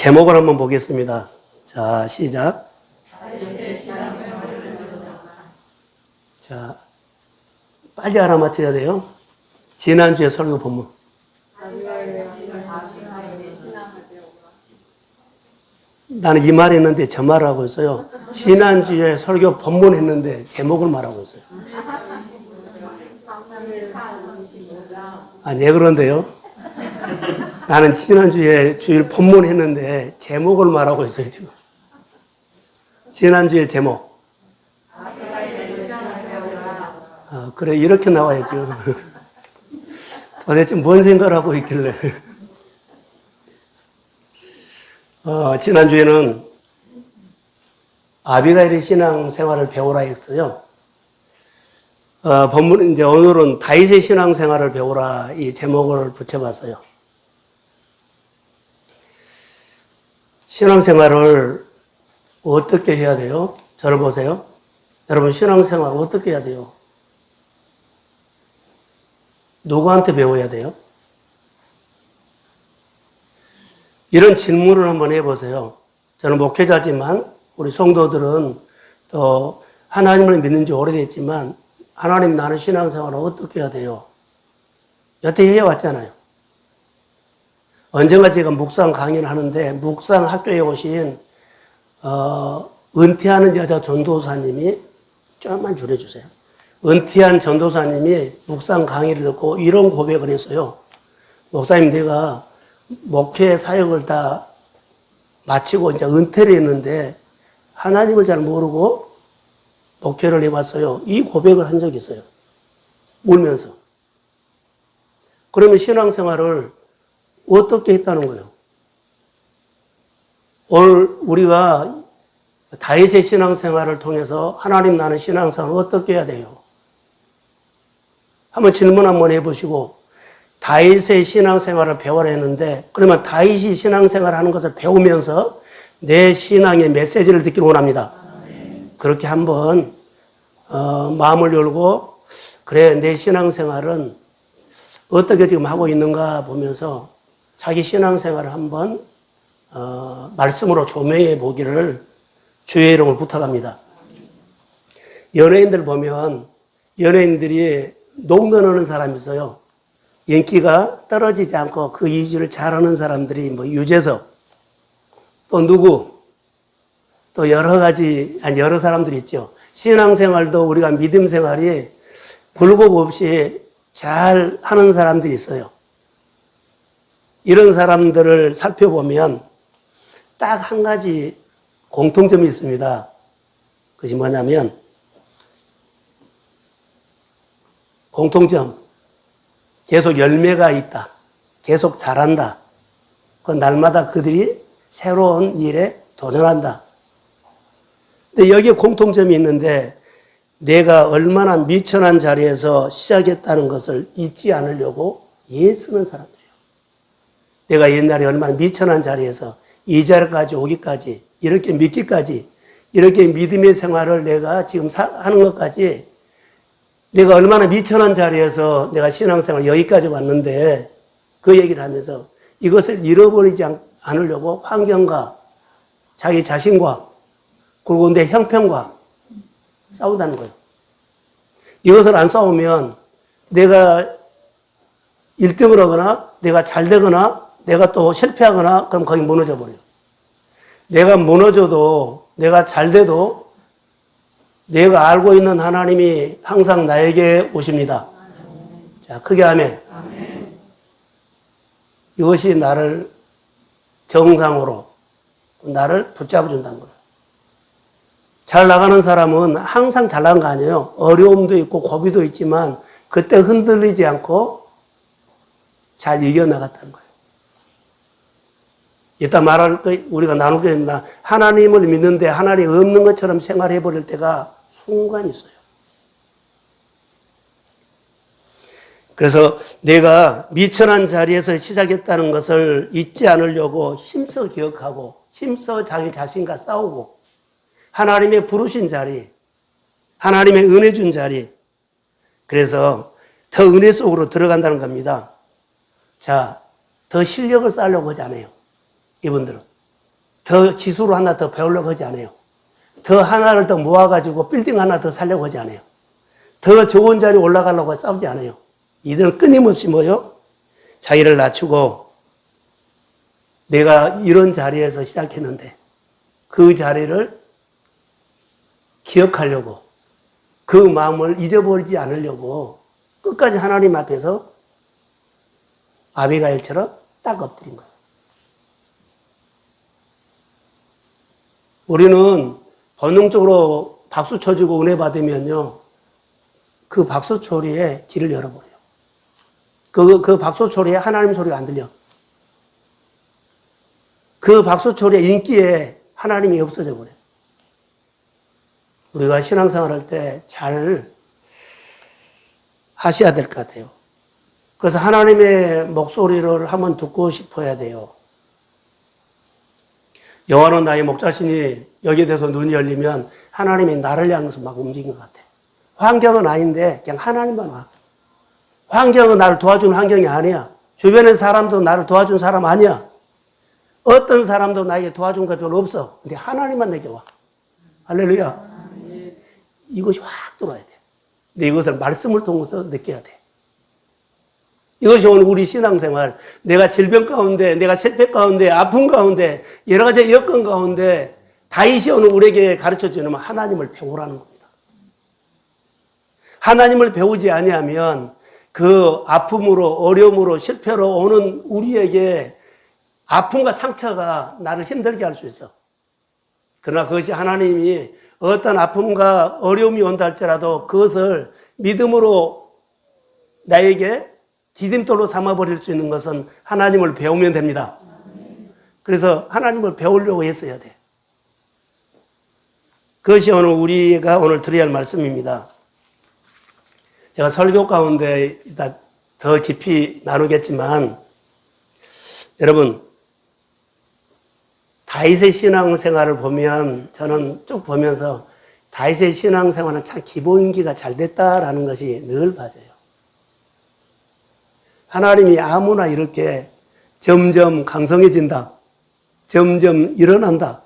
제목을 한번 보겠습니다. 자, 시작. 자, 빨리 알아맞혀야 돼요. 지난주에 설교 본문. 나는 이 말 했는데 저 말을 하고 있어요. 지난주에 설교 본문 했는데 제목을 말하고 있어요. 아, 네, 그런데요. 나는 지난주에 주일 본문 했는데 제목을 말하고 있어요, 지금. 지난주에 제목. 아, 그래, 이렇게 나와야죠. 도대체 뭔 생각을 하고 있길래. 지난주에는 아비가일의 신앙생활을 배우라 했어요. 본문, 이제 오늘은 다윗의 신앙생활을 배우라 이 제목을 붙여봤어요. 신앙생활을 어떻게 해야 돼요? 저를 보세요. 여러분, 신앙생활 어떻게 해야 돼요? 누구한테 배워야 돼요? 이런 질문을 한번 해보세요. 저는 목회자지만 우리 성도들은 또 하나님을 믿는 지 오래됐지만 하나님 나는 신앙생활을 어떻게 해야 돼요? 여태 해왔잖아요. 언젠가 제가 묵상 강의를 하는데 묵상 학교에 오신 은퇴하는 여자 전도사님이 조금만 줄여주세요. 은퇴한 전도사님이 묵상 강의를 듣고 이런 고백을 했어요. 목사님, 내가 목회 사역을 다 마치고 이제 은퇴를 했는데 하나님을 잘 모르고 목회를 해봤어요. 이 고백을 한 적이 있어요. 울면서. 그러면 신앙생활을 어떻게 했다는 거예요? 오늘 우리가 다윗의 신앙생활을 통해서 하나님 나는 신앙생활을 어떻게 해야 돼요? 한번 질문 한번 해보시고 다윗의 신앙생활을 배워라 했는데 그러면 다윗이 신앙생활을 하는 것을 배우면서 내 신앙의 메시지를 듣기를 원합니다. 그렇게 한번 마음을 열고 그래 내 신앙생활은 어떻게 지금 하고 있는가 보면서 자기 신앙생활을 한번 말씀으로 조명해 보기를 주의 이름을 부탁합니다. 연예인들 보면 연예인들이 녹는하는 사람이 있어요. 인기가 떨어지지 않고 그 유지를 잘하는 사람들이 뭐 유재석, 또 누구, 또 여러 가지, 여러 사람들이 있죠. 신앙생활도 우리가 믿음 생활이 굴곡 없이 잘 하는 사람들이 있어요. 이런 사람들을 살펴보면 딱 한 가지 공통점이 있습니다. 그것이 뭐냐면 공통점. 계속 열매가 있다. 계속 잘한다. 그 날마다 그들이 새로운 일에 도전한다. 근데 여기에 공통점이 있는데 내가 얼마나 미천한 자리에서 시작했다는 것을 잊지 않으려고 애쓰는 사람들이에요. 내가 옛날에 얼마나 미천한 자리에서 이 자리까지 오기까지 이렇게 믿기까지 이렇게 믿음의 생활을 내가 지금 하는 것까지 내가 얼마나 미천한 자리에서 내가 신앙생활 여기까지 왔는데 그 얘기를 하면서 이것을 잃어버리지 않으려고 환경과 자기 자신과 그리고 내 형편과 싸운다는 거예요. 이것을 안 싸우면 내가 1등을 하거나 내가 잘 되거나 내가 또 실패하거나 그럼 거기 무너져 버려요. 내가 무너져도 내가 잘 돼도 내가 알고 있는 하나님이 항상 나에게 오십니다. 자, 크게 아멘. 이것이 나를 정상으로 나를 붙잡아 준다는 거예요. 잘 나가는 사람은 항상 잘 나간 거 아니에요. 어려움도 있고 고비도 있지만 그때 흔들리지 않고 잘 이겨나갔다는 거예요. 이따 우리가 나눌 게 있나 하나님을 믿는데 하나님이 없는 것처럼 생활해 버릴 때가 순간 있어요. 그래서 내가 미천한 자리에서 시작했다는 것을 잊지 않으려고 힘써 기억하고 힘써 자기 자신과 싸우고 하나님의 부르신 자리, 하나님의 은혜 준 자리, 그래서 더 은혜 속으로 들어간다는 겁니다. 자, 더 실력을 쌓으려고 하지 않아요. 이분들은. 더 기술을 하나 더 배우려고 하지 않아요. 더 하나를 더 모아가지고 빌딩 하나 더 살려고 하지 않아요. 더 좋은 자리에 올라가려고 싸우지 않아요. 이들은 끊임없이 뭐요? 자기를 낮추고 내가 이런 자리에서 시작했는데 그 자리를 기억하려고 그 마음을 잊어버리지 않으려고 끝까지 하나님 앞에서 아비가일처럼 딱 엎드린 거예요. 우리는 본능적으로 박수 쳐주고 은혜 받으면요, 그 박수 소리에 길을 열어버려요. 그 박수 소리에 하나님 소리가 안 들려. 그 박수 소리의 인기에 하나님이 없어져 버려요. 우리가 신앙생활 할 때 잘 하셔야 될 것 같아요. 그래서 하나님의 목소리를 한번 듣고 싶어야 돼요. 여호와는 나의 목자시니 여기에 대해서 눈이 열리면 하나님이 나를 향해서 막 움직인 것 같아. 환경은 아닌데 그냥 하나님만 와. 환경은 나를 도와주는 환경이 아니야. 주변의 사람도 나를 도와준 사람 아니야. 어떤 사람도 나에게 도와준 거 별로 없어. 근데 하나님만 내게 와. 할렐루야. 이것이 확 들어와야 돼. 근데 이것을 말씀을 통해서 느껴야 돼. 이것이 오늘 우리 신앙생활, 내가 질병 가운데, 내가 실패 가운데, 아픔 가운데, 여러 가지 여건 가운데 다윗이 오늘 우리에게 가르쳐주는 하나님을 배우라는 겁니다. 하나님을 배우지 아니하면 그 아픔으로, 어려움으로, 실패로 오는 우리에게 아픔과 상처가 나를 힘들게 할 수 있어. 그러나 그것이 하나님이 어떤 아픔과 어려움이 온다 할지라도 그것을 믿음으로 나에게 디딤돌로 삼아버릴 수 있는 것은 하나님을 배우면 됩니다. 그래서 하나님을 배우려고 했어야 돼. 그것이 우리가 오늘 드려야 할 말씀입니다. 제가 설교 가운데 더 깊이 나누겠지만, 여러분, 다윗의 신앙생활을 보면, 저는 쭉 보면서 다윗의 신앙생활은 참 기본기가 잘 됐다라는 것이 늘 맞아요. 하나님이 아무나 이렇게 점점 강성해진다, 점점 일어난다,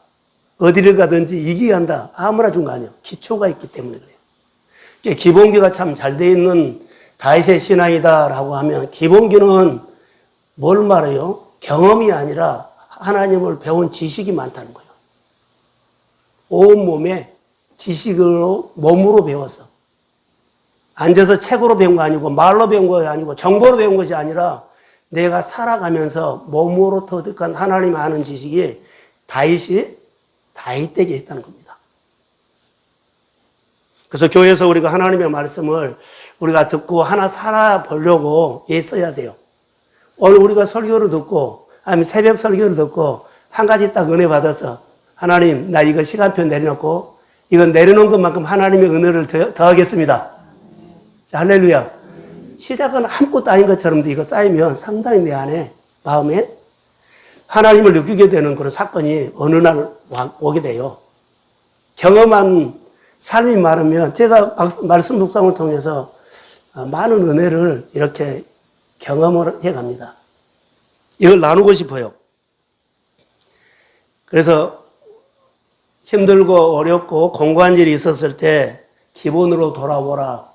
어디를 가든지 이기게 한다, 아무나 준 거 아니에요. 기초가 있기 때문에 그래요. 기본기가 참 잘 돼 있는 다윗의 신앙이다라고 하면, 기본기는 뭘 말해요? 경험이 아니라 하나님을 배운 지식이 많다는 거예요. 온몸에 지식으로, 몸으로 배워서. 앉아서 책으로 배운 거 아니고, 말로 배운 거 아니고, 정보로 배운 것이 아니라, 내가 살아가면서 몸으로 터득한 하나님 아는 지식이 다윗이 다윗에게 있다는 겁니다. 그래서 교회에서 우리가 하나님의 말씀을 우리가 듣고 하나 살아보려고 애써야 돼요. 오늘 우리가 설교를 듣고, 아니면 새벽 설교를 듣고, 한 가지 딱 은혜 받아서, 하나님, 나 이거 시간표 내려놓고, 이건 내려놓은 것만큼 하나님의 은혜를 더하겠습니다. 자, 할렐루야. 시작은 아무것도 아닌 것처럼 이거 쌓이면 상당히 내 안에, 마음에 하나님을 느끼게 되는 그런 사건이 어느 날 오게 돼요. 경험한 삶이 많으면, 제가 말씀 묵상을 통해서 많은 은혜를 이렇게 경험을 해 갑니다. 이걸 나누고 싶어요. 그래서 힘들고 어렵고 공고한 일이 있었을 때 기본으로 돌아오라.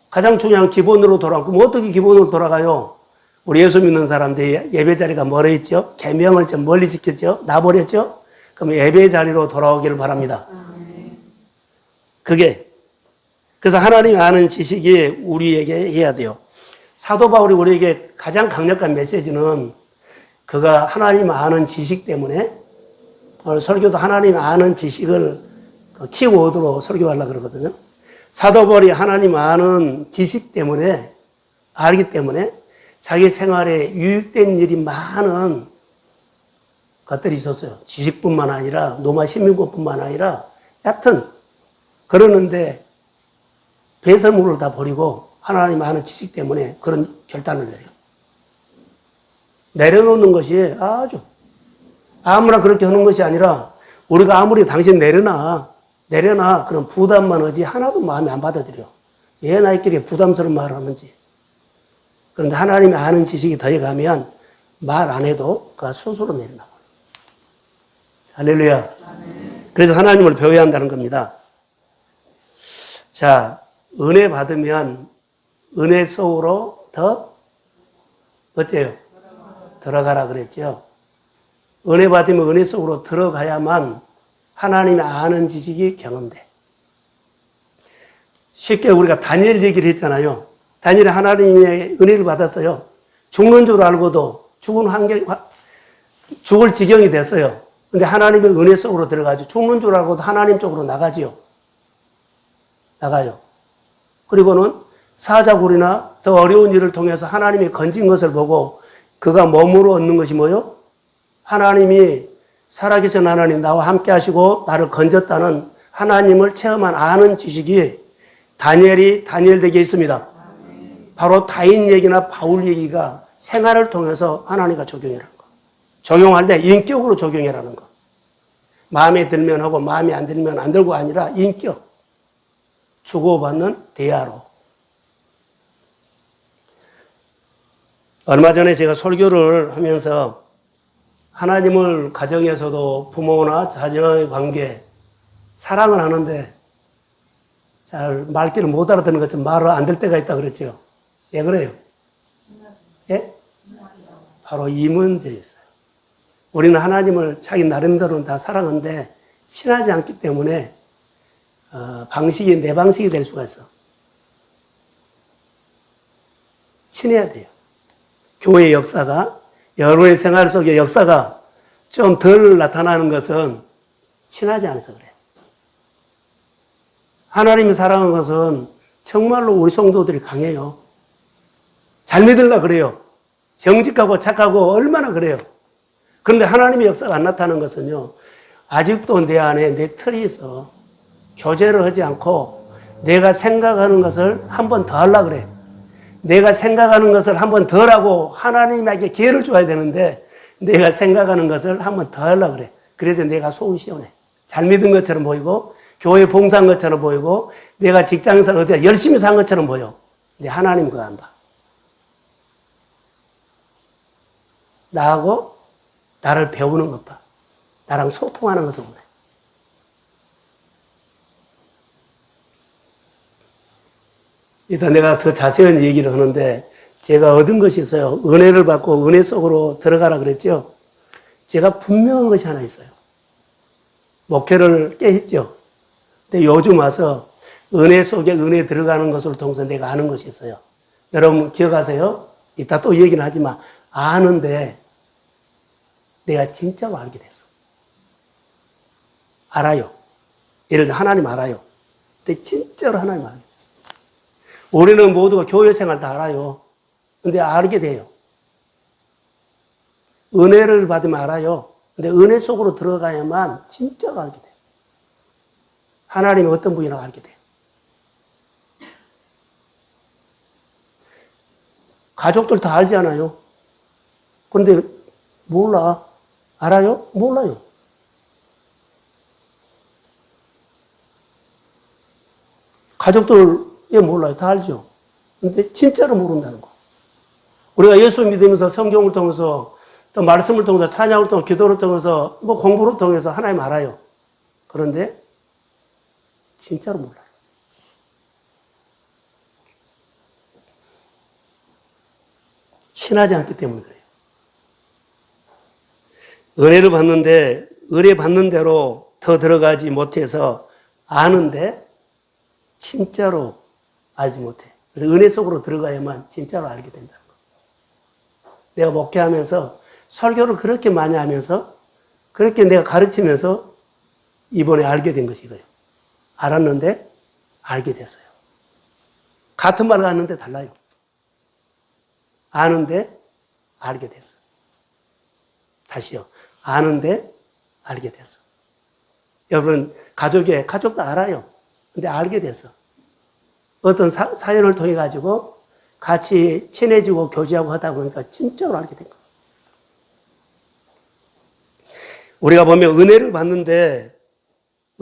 가장 중요한 기본으로 돌아오고, 그럼 어떻게 기본으로 돌아가요? 우리 예수 믿는 사람들이 예배 자리가 멀어 있죠? 계명을 좀 멀리 지켰죠? 놔버렸죠? 그럼 예배 자리로 돌아오기를 바랍니다. 그래서 하나님 아는 지식이 우리에게 해야 돼요. 사도 바울이 우리에게 가장 강력한 메시지는 그가 하나님 아는 지식 때문에, 오늘 설교도 하나님 아는 지식을 키워드로 설교하려고 그러거든요. 사도 바울이 하나님 아는 지식 때문에, 알기 때문에 자기 생활에 유익된 일이 많은 것들이 있었어요. 지식뿐만 아니라 노마 신민국뿐만 아니라 얕은, 그러는데 배설물을 다 버리고 하나님 아는 지식 때문에 그런 결단을 내려요. 내려놓는 것이 아주 아무나 그렇게 하는 것이 아니라, 우리가 아무리 당신 내려놔 그런 부담만 하지 하나도 마음에 안 받아들여. 왜 나이끼리 부담스러운 말을 하는지. 그런데 하나님이 아는 지식이 더해가면 말 안 해도 그가 스스로 내려놔. 할렐루야. 그래서 하나님을 배워야 한다는 겁니다. 자, 은혜 받으면 은혜 속으로 더 어째요? 들어가라 그랬죠. 은혜 받으면 은혜 속으로 들어가야만 하나님이 아는 지식이 경험돼. 쉽게 우리가 다니엘 얘기를 했잖아요. 다니엘이 하나님의 은혜를 받았어요. 죽는 줄 알고도 죽을 지경이 됐어요. 근데 하나님의 은혜 속으로 들어가죠. 죽는 줄 알고도 하나님 쪽으로 나가지요. 나가요. 그리고는 사자굴이나 더 어려운 일을 통해서 하나님이 건진 것을 보고 그가 몸으로 얻는 것이 뭐요? 하나님이 살아계신 하나님 나와 함께 하시고 나를 건졌다는 하나님을 체험한 아는 지식이 다니엘 댁에 있습니다. 바로 다인 얘기나 바울 얘기가 생활을 통해서 하나님과 적용이라는 거. 적용할 때 인격으로 적용이라는 거. 마음에 들면 하고 마음에 안 들면 안 들고 아니라 인격. 주고받는 대화로. 얼마 전에 제가 설교를 하면서 하나님을 가정에서도 부모나 자녀의 관계, 사랑을 하는데 잘 말귀를 못 알아듣는 것처럼 말을 안 될 때가 있다 그랬죠. 왜 그래요? 예? 바로 이 문제였어요. 우리는 하나님을 자기 나름대로는 다 사랑하는데 친하지 않기 때문에 방식이 내 방식이 될 수가 있어. 친해야 돼요. 교회의 역사가, 여러분의 생활 속의 역사가 좀 덜 나타나는 것은 친하지 않아서 그래요. 하나님이 사랑하는 것은 정말로 우리 성도들이 강해요. 잘 믿으려고 그래요. 정직하고 착하고 얼마나 그래요. 그런데 하나님의 역사가 안 나타나는 것은요, 아직도 내 안에 내 틀이 있어. 교제를 하지 않고 내가 생각하는 것을 한 번 더 하려고 그래. 내가 생각하는 것을 한 번 더 하고 하나님에게 기회를 줘야 되는데 내가 생각하는 것을 한 번 더 하려고 그래. 그래서 내가 속은 시원해. 잘 믿은 것처럼 보이고 교회 봉사한 것처럼 보이고 내가 직장에서 어디 열심히 산 것처럼 보여. 근데 하나님 그거 안 봐. 나하고 나를 배우는 것 봐. 나랑 소통하는 것을 보네. 일단 내가 더 자세한 얘기를 하는데 제가 얻은 것이 있어요. 은혜를 받고 은혜 속으로 들어가라 그랬죠. 제가 분명한 것이 하나 있어요. 목회를 꽤 했죠. 근데 요즘 와서 은혜 속에 은혜 들어가는 것을 통해서 내가 아는 것이 있어요. 여러분 기억하세요? 이따 또 얘기는 하지만 아는데 내가 진짜로 알게 됐어. 알아요. 예를 들어 하나님 알아요. 근데 진짜로 하나님 알게 됐어. 우리는 모두가 교회 생활 다 알아요. 근데 알게 돼요. 은혜를 받으면 알아요. 근데 은혜 속으로 들어가야만 진짜로 알게 돼요. 하나님이 어떤 분이라고 알게 돼요. 가족들 다 알지 않아요? 그런데 몰라. 알아요? 몰라요. 가족들 몰라요. 다 알죠. 근데 진짜로 모른다는 거. 우리가 예수 믿으면서 성경을 통해서 또 말씀을 통해서 찬양을 통해서 기도를 통해서 뭐 공부를 통해서 하나님 알아요. 그런데 진짜로 몰라요. 친하지 않기 때문에 그래요. 은혜를 받는데 은혜 받는 대로 더 들어가지 못해서 아는데 진짜로 알지 못해. 그래서 은혜 속으로 들어가야만 진짜로 알게 된다는 거. 내가 목회하면서 설교를 그렇게 많이 하면서 그렇게 내가 가르치면서 이번에 알게 된 것이 이거예요. 알았는데 알게 됐어요. 같은 말을 하는데 달라요. 아는데 알게 됐어요. 다시요. 아는데 알게 됐어. 여러분 가족도 알아요. 근데 알게 됐어. 어떤 사연을 통해 가지고 같이 친해지고 교제하고 하다 보니까 진짜로 알게 된 거예요. 우리가 보면 은혜를 받는데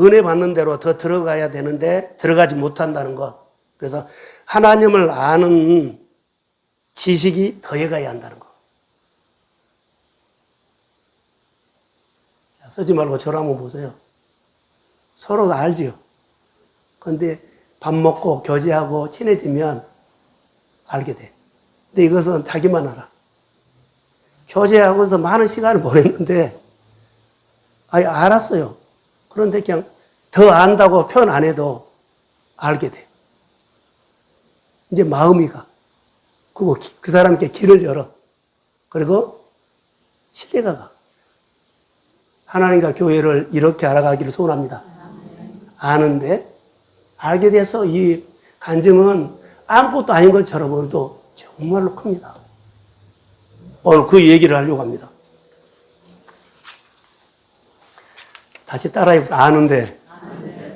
은혜 받는 대로 더 들어가야 되는데 들어가지 못한다는 것. 그래서 하나님을 아는 지식이 더해가야 한다는 것. 쓰지 말고 저를 한번 보세요. 서로 다 알지요. 그런데 밥 먹고 교제하고 친해지면 알게 돼. 근데 이것은 자기만 알아. 교제하고서 많은 시간을 보냈는데, 알았어요. 그런데 그냥 더 안다고 표현 안 해도 알게 돼. 이제 마음이 가. 그리고 그 사람께 길을 열어. 그리고 신뢰가 가. 하나님과 교회를 이렇게 알아가기를 소원합니다. 아는데, 알게 돼서 이 간증은 아무것도 아닌 것처럼 보여도 정말로 큽니다. 오늘 그 얘기를 하려고 합니다. 다시 따라해보세요. 아는데,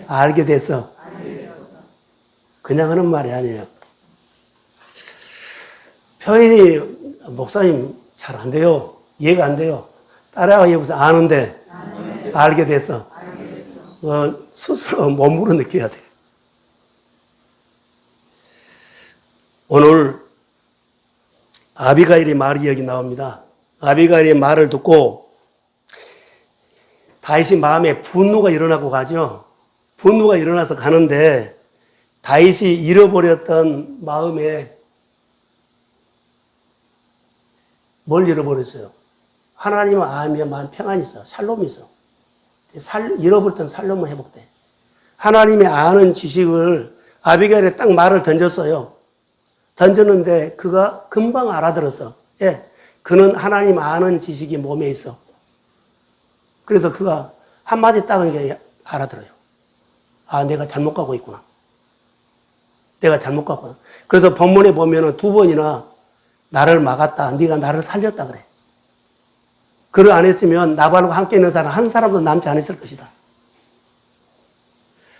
알게 돼서 그냥 하는 말이 아니에요. 표현이 목사님 잘 안 돼요. 이해가 안 돼요. 따라해보세요. 아는데, 알게 돼서 스스로 몸으로 느껴야 돼. 오늘 아비가일의 말이 여기 나옵니다. 아비가일의 말을 듣고 다윗이 마음에 분노가 일어나고 가죠. 분노가 일어나서 가는데 다윗이 잃어버렸던 마음에 뭘 잃어버렸어요? 하나님을 알면 마음 평안이 있어. 샬롬이 있어. 잃어버렸던 샬롬은 회복돼. 하나님의 아는 지식을 아비가일에 딱 말을 던졌어요. 던졌는데 그가 금방 알아들었어. 예, 그는 하나님 아는 지식이 몸에 있어. 그래서 그가 한마디 딱 하니까 알아들어요. 아, 내가 잘못 가고 있구나. 내가 잘못 가고. 그래서 본문에 보면은 2번이나 나를 막았다. 네가 나를 살렸다 그래. 그를 안 했으면 나발과 함께 있는 사람 한 사람도 남지 않았을 것이다.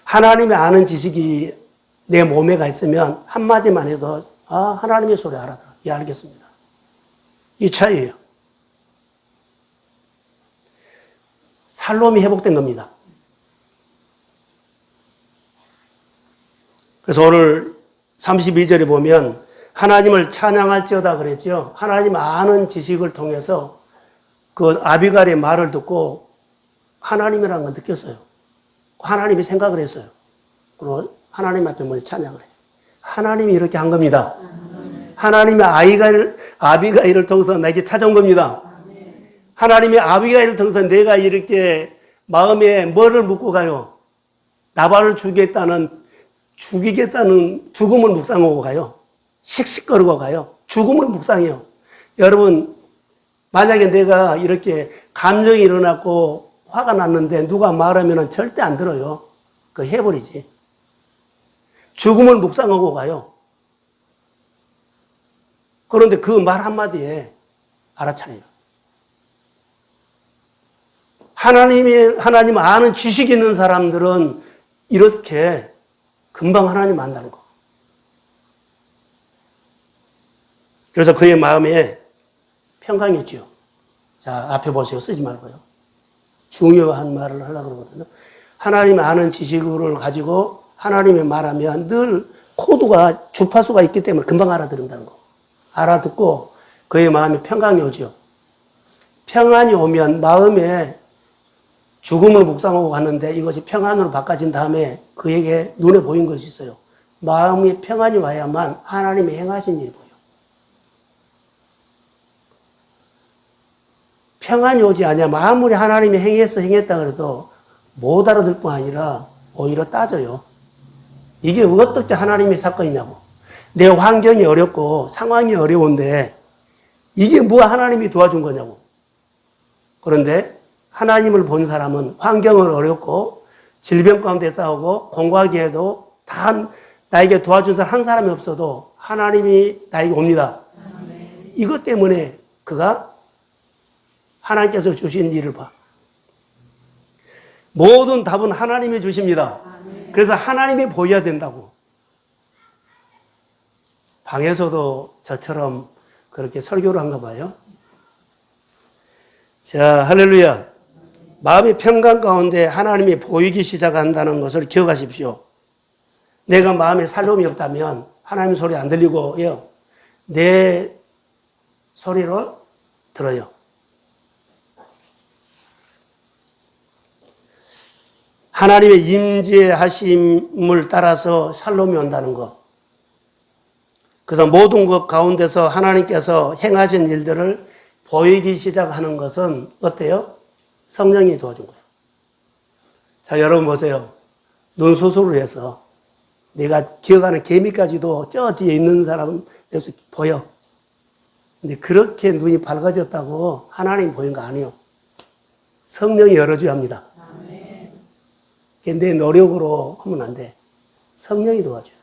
하나님의 아는 지식이 내 몸에가 있으면 한마디만 해도 하나님의 소리 알아들어. 예, 알겠습니다. 이 차이예요. 샬롬이 회복된 겁니다. 그래서 오늘 32절에 보면 하나님을 찬양할지어다 그랬죠. 하나님 아는 지식을 통해서 그 아비갈의 말을 듣고 하나님이라는 걸 느꼈어요. 하나님이 생각을 했어요. 그리고 하나님 앞에 먼저 찬양을 해요. 하나님이 이렇게 한 겁니다. 하나님의 아비가일을 통해서 나에게 찾아온 겁니다. 하나님의 아비가일을 통해서 내가 이렇게 마음에 뭐를 묻고 가요? 나발을 죽이겠다는 죽음을 묵상하고 가요. 씩씩거리고 가요. 죽음을 묵상해요. 여러분, 만약에 내가 이렇게 감정이 일어났고 화가 났는데 누가 말하면 절대 안 들어요. 그거 해버리지. 죽음을 묵상하고 가요. 그런데 그 말 한마디에 알아차려요. 하나님 아는 지식 있는 사람들은 이렇게 금방 하나님 안다는 거. 그래서 그의 마음에 평강이 있죠. 자, 앞에 보세요. 쓰지 말고요. 중요한 말을 하려고 그러거든요. 하나님 아는 지식을 가지고 하나님의 말하면 늘 코드가 주파수가 있기 때문에 금방 알아듣는다는 거. 알아듣고 그의 마음에 평강이 오죠. 평안이 오면 마음에 죽음을 묵상하고 갔는데 이것이 평안으로 바꿔진 다음에 그에게 눈에 보인 것이 있어요. 마음이 평안이 와야만 하나님이 행하신 일이 보여. 평안이 오지 않으면 아무리 하나님이 행했다 그래도 못 알아들 뿐 아니라 오히려 따져요. 이게 어떻게 하나님의 사건이냐고. 내 환경이 어렵고 상황이 어려운데 이게 뭐 하나님이 도와준 거냐고. 그런데 하나님을 본 사람은 환경은 어렵고 질병 가운데 싸우고 공부하기에도 다 나에게 도와준 사람 한 사람이 없어도 하나님이 나에게 옵니다. 이것 때문에 그가 하나님께서 주신 일을 봐. 모든 답은 하나님이 주십니다. 그래서 하나님이 보여야 된다고. 방에서도 저처럼 그렇게 설교를 한가 봐요. 자, 할렐루야. 마음의 평강 가운데 하나님이 보이기 시작한다는 것을 기억하십시오. 내가 마음에 살림이 없다면 하나님 소리 안 들리고요. 내 소리를 들어요. 하나님의 임재하심을 따라서 샬롬이 온다는 것. 그래서 모든 것 가운데서 하나님께서 행하신 일들을 보이기 시작하는 것은 어때요? 성령이 도와준 거예요. 자, 여러분 보세요. 눈 수술을 해서 내가 기억하는 개미까지도 저 뒤에 있는 사람은 여기서 보여. 근데 그렇게 눈이 밝아졌다고 하나님 보인 거 아니에요. 성령이 열어줘야 합니다. 내 노력으로 하면 안 돼. 성령이 도와줘야 돼.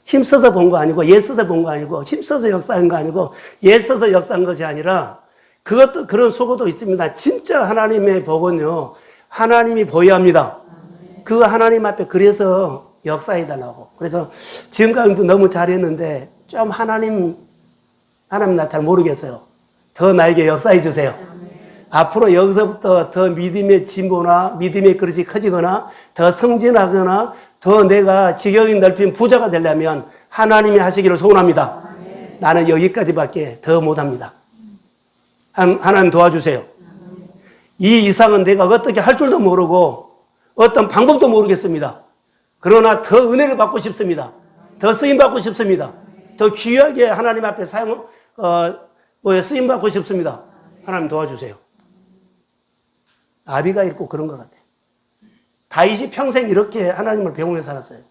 힘써서 본 거 아니고, 애써서 본 거 아니고, 힘써서 역사한 거 아니고, 애써서 역사한 것이 아니라, 그것도, 그런 수고도 있습니다. 진짜 하나님의 복은요, 하나님이 보여야 합니다. 그 하나님 앞에 그래서 역사해달라고. 그래서 지금까지도 너무 잘했는데, 좀 하나님 나 잘 모르겠어요. 더 나에게 역사해 주세요. 앞으로 여기서부터 더 믿음의 진보나 믿음의 그릇이 커지거나 더 승진하거나 더 내가 지경이 넓힌 부자가 되려면 하나님이 하시기를 소원합니다. 나는 여기까지밖에 더 못합니다. 하나님 도와주세요. 이 이상은 내가 어떻게 할 줄도 모르고 어떤 방법도 모르겠습니다. 그러나 더 은혜를 받고 싶습니다. 더 쓰임받고 싶습니다. 더 귀하게 하나님 앞에 쓰임받고 싶습니다. 하나님 도와주세요. 아비가일 꼭 그런 것 같아요. 다윗이 평생 이렇게 하나님을 배우며 살았어요.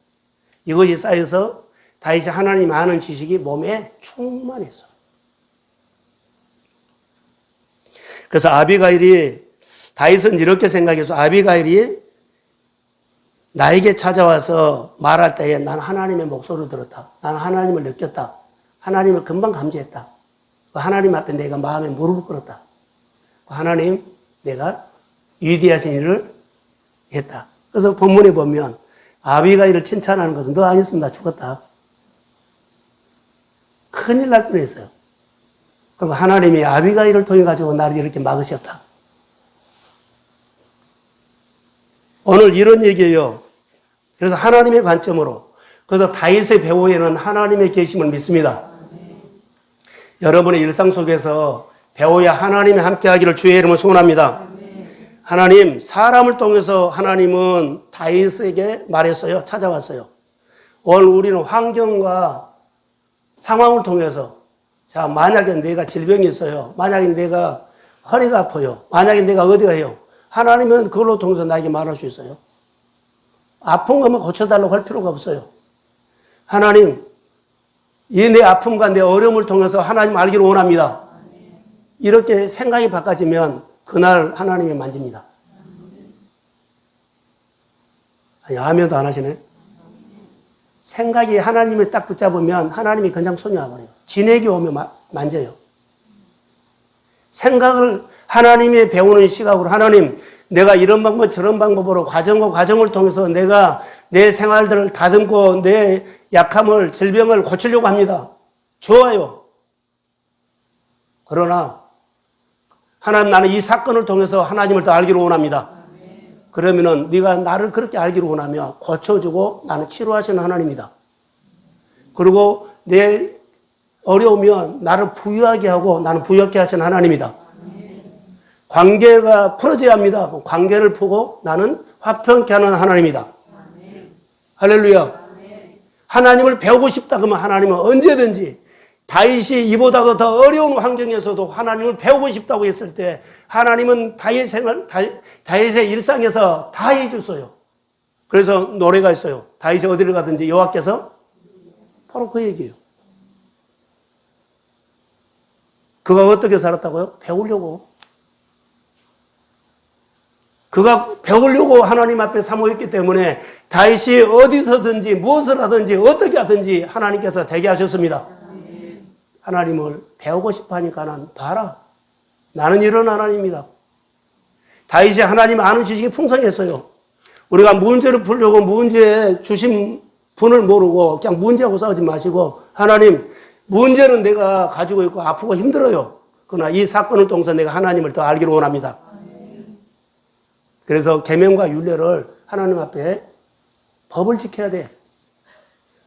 이것이 쌓여서 다윗이 하나님 아는 지식이 몸에 충만했어. 그래서 다윗은 이렇게 생각해서 아비가일이 나에게 찾아와서 말할 때에 난 하나님의 목소리를 들었다. 난 하나님을 느꼈다. 하나님을 금방 감지했다. 하나님 앞에 내가 마음에 무릎을 꿇었다. 하나님, 내가 위대하신 일을 했다. 그래서 본문에 보면 아비가일을 칭찬하는 것은 너 아니었으면 나 죽었다. 큰일 날 뻔했어요. 그럼 하나님이 아비가일을 통해 가지고 나를 이렇게 막으셨다. 오늘 이런 얘기예요. 그래서 하나님의 관점으로, 그래서 다윗의 배후에는 하나님의 계심을 믿습니다. 여러분의 일상 속에서 배우야 하나님이 함께하기를 주의 이름으로 소원합니다. 하나님, 사람을 통해서 하나님은 다윗에게 말했어요. 찾아왔어요. 오늘 우리는 환경과 상황을 통해서, 자, 만약에 내가 질병이 있어요. 만약에 내가 허리가 아파요. 만약에 내가 어디가 해요. 하나님은 그걸로 통해서 나에게 말할 수 있어요. 아픈 것만 고쳐달라고 할 필요가 없어요. 하나님, 이 내 아픔과 내 어려움을 통해서 하나님 알기를 원합니다. 이렇게 생각이 바꿔지면 그날 하나님이 만집니다. 아니, 아멘도 안 하시네. 생각이 하나님을 딱 붙잡으면 하나님이 그냥 손이 와버려요. 진액이 오면 만져요. 생각을 하나님의 배우는 시각으로 하나님, 내가 이런 방법 저런 방법으로 과정과 과정을 통해서 내가 내 생활들을 다듬고 내 약함을 질병을 고치려고 합니다. 좋아요. 그러나 하나님, 나는 이 사건을 통해서 하나님을 더 알기를 원합니다. 그러면은 네가 나를 그렇게 알기를 원하며 고쳐주고 나는 치료하시는 하나님이다. 그리고 내 어려우면 나를 부유하게 하고 나는 부유하게 하시는 하나님이다. 관계가 풀어져야 합니다. 관계를 푸고 나는 화평케 하는 하나님이다. 할렐루야. 하나님을 배우고 싶다 그러면 하나님은 언제든지 다윗이 이보다도 더 어려운 환경에서도 하나님을 배우고 싶다고 했을 때 하나님은 다윗의 일상에서 다 해줬어요. 그래서 노래가 있어요. 다윗이 어디를 가든지 여호와께서 바로 그 얘기예요. 그가 어떻게 살았다고요? 배우려고. 그가 배우려고 하나님 앞에 사모했기 때문에 다윗이 어디서든지 무엇을 하든지 어떻게 하든지 하나님께서 되게 하셨습니다. 하나님을 배우고 싶어 하니까는 봐라. 나는 이런 하나님입니다. 다윗이 하나님 아는 지식이 풍성했어요. 우리가 문제를 풀려고 문제 주신 분을 모르고 그냥 문제하고 싸우지 마시고 하나님, 문제는 내가 가지고 있고 아프고 힘들어요. 그러나 이 사건을 통해서 내가 하나님을 더 알기를 원합니다. 그래서 계명과 율례를 하나님 앞에 법을 지켜야 돼.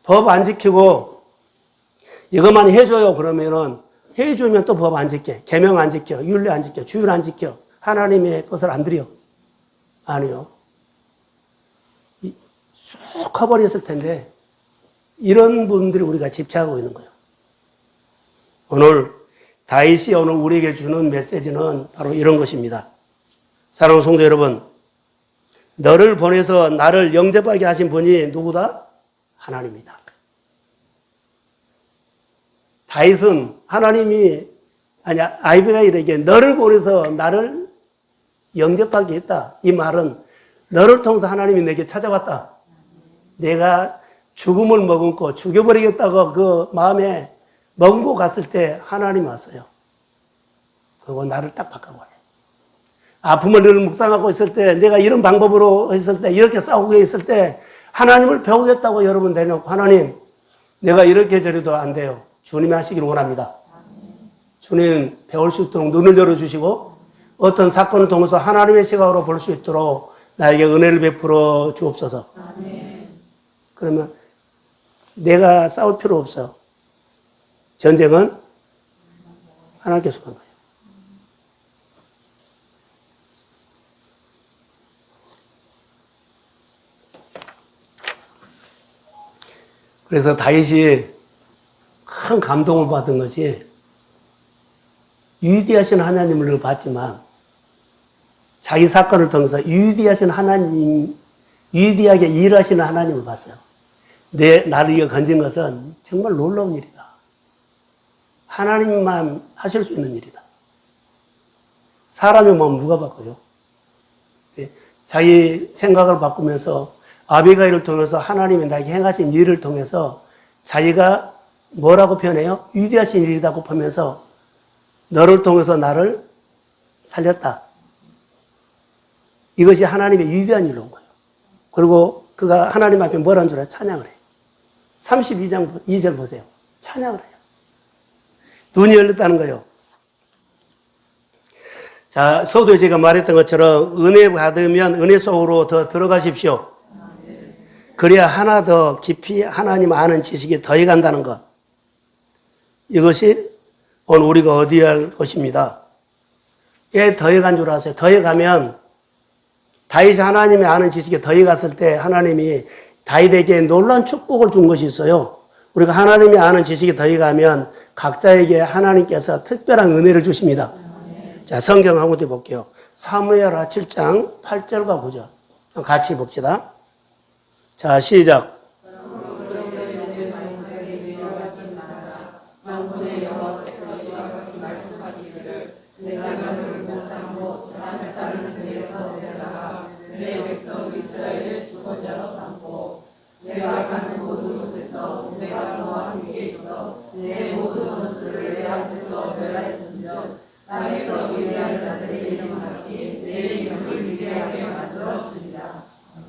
법 안 지키고 이것만 해줘요 그러면은 해주면 또 법 안 지켜. 계명 안 지켜. 율례 안 지켜. 주율 안 지켜. 하나님의 것을 안 드려. 아니요. 쑥 커버렸을 텐데 이런 분들이 우리가 집착하고 있는 거예요. 오늘 다윗이 오늘 우리에게 주는 메시지는 바로 이런 것입니다. 사랑하는 성도 여러분, 너를 보내서 나를 영접하게 하신 분이 누구다? 하나님이다. 다윗은 하나님이 아비가일에게 너를 보내서 나를 영접하게 했다. 이 말은 너를 통해서 하나님이 내게 찾아왔다. 내가 죽음을 머금고 죽여버리겠다고 그 마음에 머금고 갔을 때 하나님이 왔어요. 그리고 나를 딱 바꿔버려요. 아픔을 늘 묵상하고 있을 때, 내가 이런 방법으로 했을 때, 이렇게 싸우고 있을 때 하나님을 배우겠다고 여러분 내놓고, 하나님 내가 이렇게 저래도 안 돼요. 주님이 하시기를 원합니다. 주님 배울 수 있도록 눈을 열어주시고 어떤 사건을 통해서 하나님의 시각으로 볼 수 있도록 나에게 은혜를 베풀어 주옵소서. 그러면 내가 싸울 필요 없어요. 전쟁은 하나님께 속한 거예요. 그래서 다윗이 큰 감동을 받은 것이 위대하신 하나님을 봤지만 자기 사건을 통해서 위대하신 하나님, 위대하게 일하시는 하나님을 봤어요. 나를 이거 건진 것은 정말 놀라운 일이다. 하나님만 하실 수 있는 일이다. 사람의 마음 누가 바꿔요? 자기 생각을 바꾸면서 아비가일을 통해서 하나님이 나에게 행하신 일을 통해서 자기가 뭐라고 표현해요? 위대하신 일이라고 보면서 너를 통해서 나를 살렸다. 이것이 하나님의 위대한 일로 온 거예요. 그리고 그가 하나님 앞에 뭐라는 줄 알아요? 찬양을 해요. 32장 2절 보세요. 찬양을 해요. 눈이 열렸다는 거예요. 자, 서두에 제가 말했던 것처럼 은혜 받으면 은혜 속으로 더 들어가십시오. 그래야 하나 더 깊이 하나님 아는 지식이 더해간다는 것. 이것이 오늘 우리가 얻어야 할 것입니다. 왜 더해간 줄 아세요? 더해가면 다윗이 하나님의 아는 지식에 더해갔을 때 하나님이 다윗에게 놀라운 축복을 준 것이 있어요. 우리가 하나님의 아는 지식에 더해가면 각자에게 하나님께서 특별한 은혜를 주십니다. 자, 성경 한 군데 볼게요. 사무엘하 7장 8절과 9절. 같이 봅시다. 자, 시작.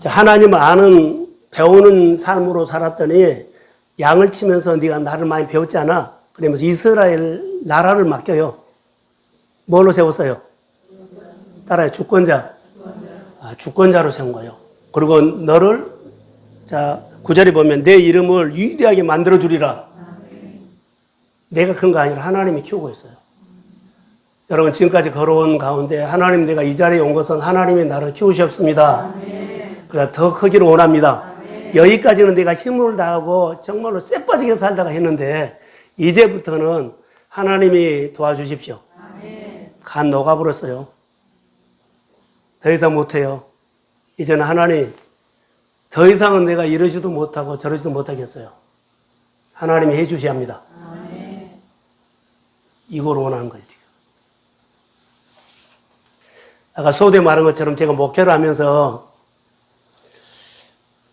자, 하나님을 아는 배우는 삶으로 살았더니 양을 치면서 네가 나를 많이 배웠잖아. 그러면서 이스라엘 나라를 맡겨요. 뭘로 세웠어요? 따라요. 주권자. 주권자로 세운 거예요. 그리고 너를, 자, 9절에 보면 내 이름을 위대하게 만들어주리라. 내가 큰 거 아니라 하나님이 키우고 있어요. 여러분, 지금까지 걸어온 가운데 하나님, 내가 이 자리에 온 것은 하나님이 나를 키우셨습니다. 그래서 더 크기를 원합니다. 여기까지는 내가 힘을 다하고 정말로 쎄빠지게 살다가 했는데 이제부터는 하나님이 도와주십시오. 간 녹아버렸어요. 더 이상 못해요. 이제는 하나님, 더 이상은 내가 이러지도 못하고 저러지도 못하겠어요. 하나님이 해주셔야 합니다. 이걸 원하는 거예요, 지금. 아까 소대 말한 것처럼 제가 목회를 하면서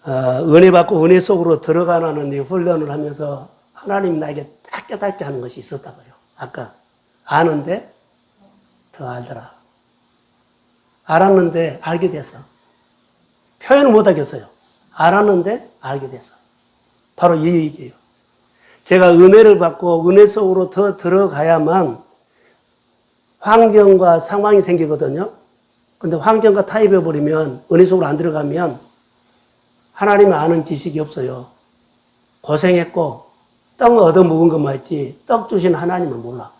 은혜 받고 은혜 속으로 들어가는 이 훈련을 하면서 하나님 나에게 딱 깨닫게 하는 것이 있었다고요. 아까 아는데 더 알더라. 알았는데 알게 됐어. 표현을 못 하겠어요. 알았는데 알게 됐어. 바로 이 얘기예요. 제가 은혜를 받고 은혜 속으로 더 들어가야만 환경과 상황이 생기거든요. 근데 환경과 타협해버리면 은혜 속으로 안 들어가면 하나님을 아는 지식이 없어요. 고생했고 떡 얻어먹은 것만 있지 떡 주신 하나님은 몰라.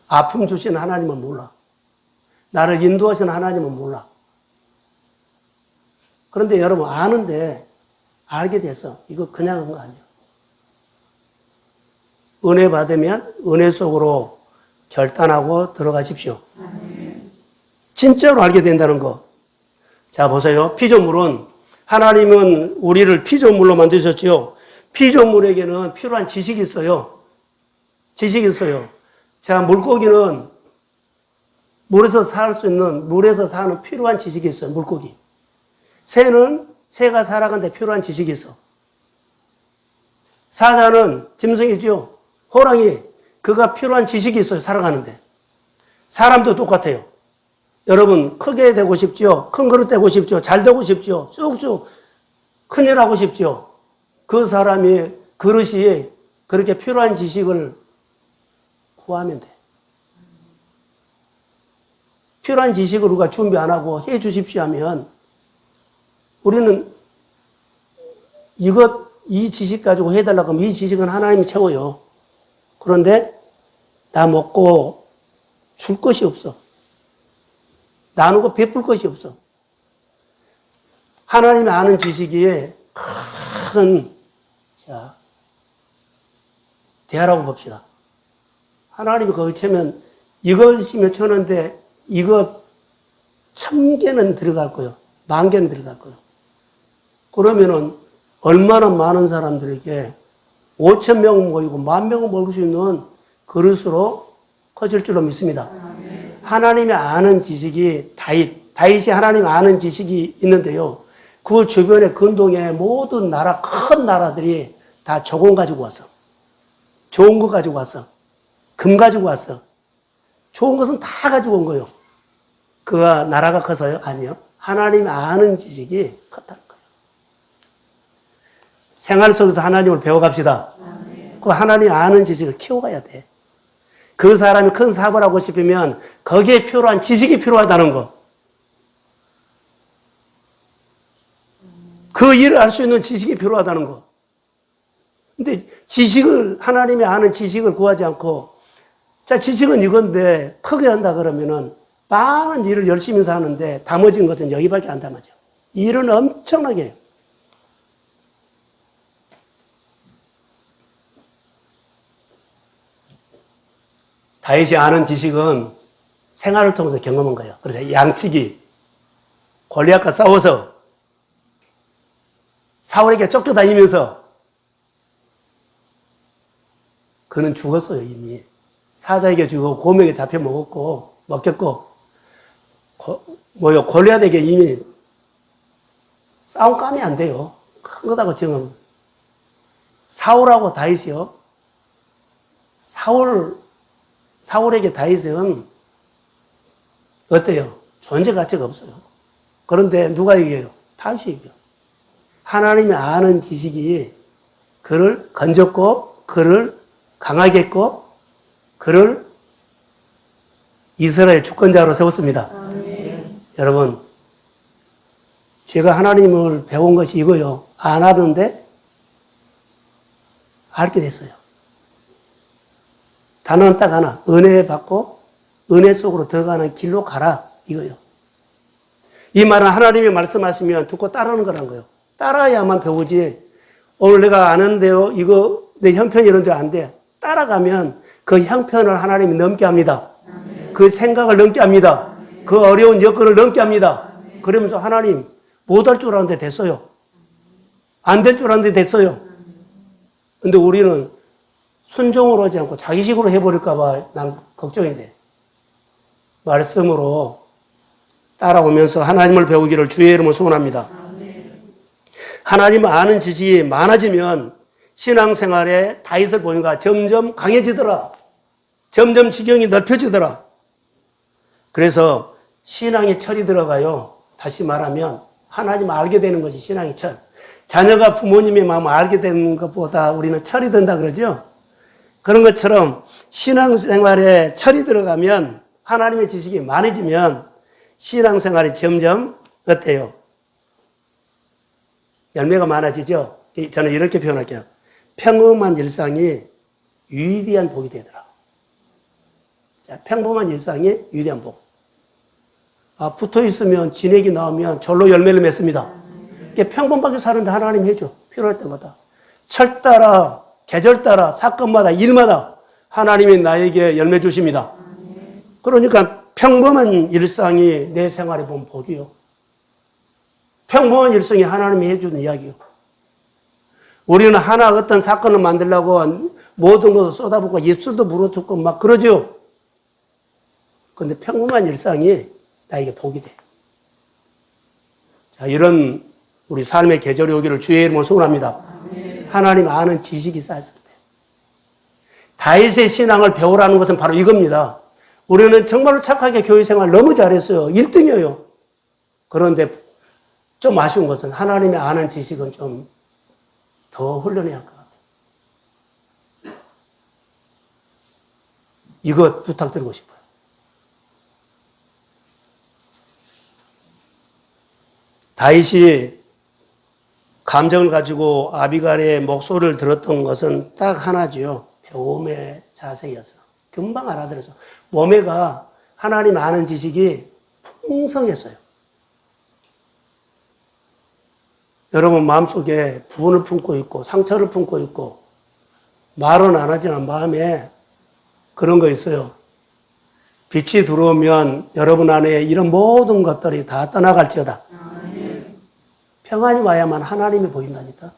아픔 주신 하나님은 몰라. 나를 인도하신 하나님은 몰라. 그런데 여러분 아는데 알게 돼서 이거 그냥 한 거 아니에요. 은혜 받으면 은혜 속으로 결단하고 들어가십시오. 진짜로 알게 된다는 거. 자, 보세요. 피조물은 하나님은 우리를 피조물로 만드셨지요. 피조물에게는 필요한 지식이 있어요. 지식이 있어요. 자, 물고기는 물에서 살 수 있는, 물에서 사는 필요한 지식이 있어요. 물고기. 새는 새가 살아가는데 필요한 지식이 있어. 사자는 짐승이죠. 호랑이, 그가 필요한 지식이 있어요. 살아가는데. 사람도 똑같아요. 여러분 크게 되고 싶죠? 큰 그릇 되고 싶죠? 잘 되고 싶죠? 쑥쑥 큰일 하고 싶죠? 그 사람이 그릇이 그렇게 필요한 지식을 구하면 돼. 필요한 지식을 우리가 준비 안 하고 해 주십시오 하면 우리는 이 지식 가지고 해달라고 하면 이 지식은 하나님이 채워요. 그런데 나 먹고 줄 것이 없어. 나누고 베풀 것이 없어. 하나님이 아는 지식이 자, 대하라고 봅시다. 하나님이 거기 채면 이것이 몇 천 원인데 이거 1000개는 들어갈 거예요. 10,000개는 들어갈 거예요. 그러면은 얼마나 많은 사람들에게 5,000명 모이고 10,000명을 모을 수 있는 그릇으로 커질 줄로 믿습니다. 하나님이 아는 지식이 다윗이 하나님 아는 지식이 있는데요. 그 주변에 근동의 모든 나라, 큰 나라들이 다 조공 가지고 왔어. 좋은 거 가지고 왔어. 금 가지고 왔어. 좋은 것은 다 가지고 온 거예요. 그가 나라가 커서요? 아니요. 하나님이 아는 지식이 컸다는 거예요. 생활 속에서 하나님을 배워갑시다. 그 하나님 아는 지식을 키워가야 돼. 그 사람이 큰 사업을 하고 싶으면 거기에 필요한 지식이 필요하다는 거. 그 일을 할 수 있는 지식이 필요하다는 거. 근데 하나님이 아는 지식을 구하지 않고, 자, 지식은 이건데 크게 한다 그러면은 많은 일을 열심히 사는데 담아진 것은 여기밖에 안 담아져. 일은 엄청나게 해요. 다윗이 아는 지식은 생활을 통해서 경험한 거예요. 그래서 양치기, 골리앗과 싸워서 사울에게 쫓겨다니면서 그는 죽었어요, 이미. 사자에게 죽고 곰에게 잡혀 먹혔고 골리앗에게 이미 싸움 까면 안 돼요. 큰 거다고 지금 사울하고 다윗이요. 사울에게 다윗은 어때요? 존재 가치가 없어요. 그런데 누가 이겨요? 다윗이 이겨요. 하나님이 아는 지식이 그를 건졌고, 그를 강하게 했고, 그를 이스라엘 주권자로 세웠습니다. 여러분, 제가 하나님을 배운 것이 이거요. 안 하는데 알게 됐어요. 단어는 딱 하나. 은혜 받고 은혜 속으로 들어가는 길로 가라. 이거요. 이 말은 하나님이 말씀하시면 듣고 따르는 거란 거예요. 따라야만 배우지. 오늘 내가 아는데요. 이거 내 형편이 이런데 안 돼. 따라가면 그 형편을 하나님이 넘게 합니다. 그 생각을 넘게 합니다. 그 어려운 여건을 넘게 합니다. 그러면서 하나님 못할 줄 알았는데 됐어요. 안 될 줄 알았는데 됐어요. 근데 우리는 순종으로 하지 않고 자기식으로 해버릴까 봐 난 걱정이 돼. 말씀으로 따라오면서 하나님을 배우기를 주의 이름으로 소원합니다. 하나님 아는 지식이 많아지면 신앙생활에 다윗을 보니까 점점 강해지더라. 점점 지경이 넓혀지더라. 그래서 신앙의 철이 들어가요. 다시 말하면 하나님 알게 되는 것이 신앙의 철. 자녀가 부모님의 마음을 알게 되는 것보다 우리는 철이 든다 그러죠. 그런 것처럼 신앙생활에 철이 들어가면 하나님의 지식이 많아지면 신앙생활이 점점 어때요? 열매가 많아지죠. 저는 이렇게 표현할게요. 평범한 일상이 위대한 복이 되더라. 자, 평범한 일상이 위대한 복. 붙어 있으면 진액이 나오면 절로 열매를 맺습니다. 평범하게 사는데 하나님 해줘. 필요할 때마다. 철 따라, 계절 따라, 사건마다, 일마다 하나님이 나에게 열매 주십니다. 그러니까 평범한 일상이 내 생활에 보면 복이요. 평범한 일상이 하나님이 해주는 이야기요. 우리는 하나 어떤 사건을 만들려고 모든 것을 쏟아붓고 입술도 물어뜯고 막 그러죠. 그런데 평범한 일상이 나에게 복이 돼. 자, 이런 우리 삶의 계절이 오기를 주의 이름으로 소원합니다. 하나님 아는 지식이 쌓였을 때. 다윗의 신앙을 배우라는 것은 바로 이겁니다. 우리는 정말로 착하게 교회 생활 너무 잘했어요. 1등이에요. 그런데 좀 아쉬운 것은 하나님의 아는 지식은 좀 더 훈련해야 할 것 같아요. 이것 부탁드리고 싶어요. 다윗이 감정을 가지고 아비갈의 목소리를 들었던 것은 딱 하나지요. 배움의 자세였어. 금방 알아들어서. 모매가 하나님 아는 지식이 풍성했어요. 여러분 마음속에 부분을 품고 있고 상처를 품고 있고 말은 안 하지만 마음에 그런 거 있어요. 빛이 들어오면 여러분 안에 이런 모든 것들이 다 떠나갈지어다. 평안이 와야만 하나님이 보인다니까.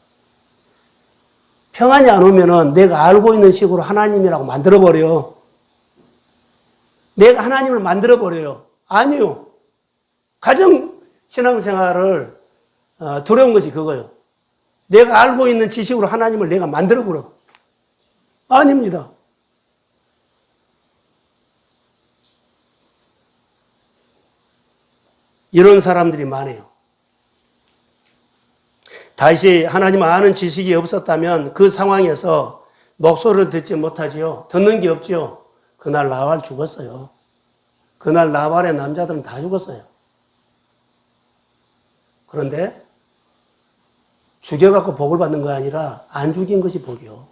평안이 안 오면은 내가 알고 있는 식으로 하나님이라고 만들어버려요. 내가 하나님을 만들어버려요. 아니요. 가정 신앙생활을 두려운 것이 그거예요. 내가 알고 있는 지식으로 하나님을 내가 만들어버려. 아닙니다. 이런 사람들이 많아요. 다윗이 하나님 아는 지식이 없었다면 그 상황에서 목소리를 듣지 못하지요. 듣는 게 없지요. 그날 나발 죽었어요. 그날 나발의 남자들은 다 죽었어요. 그런데 죽여갖고 복을 받는 거 아니라 안 죽인 것이 복이요.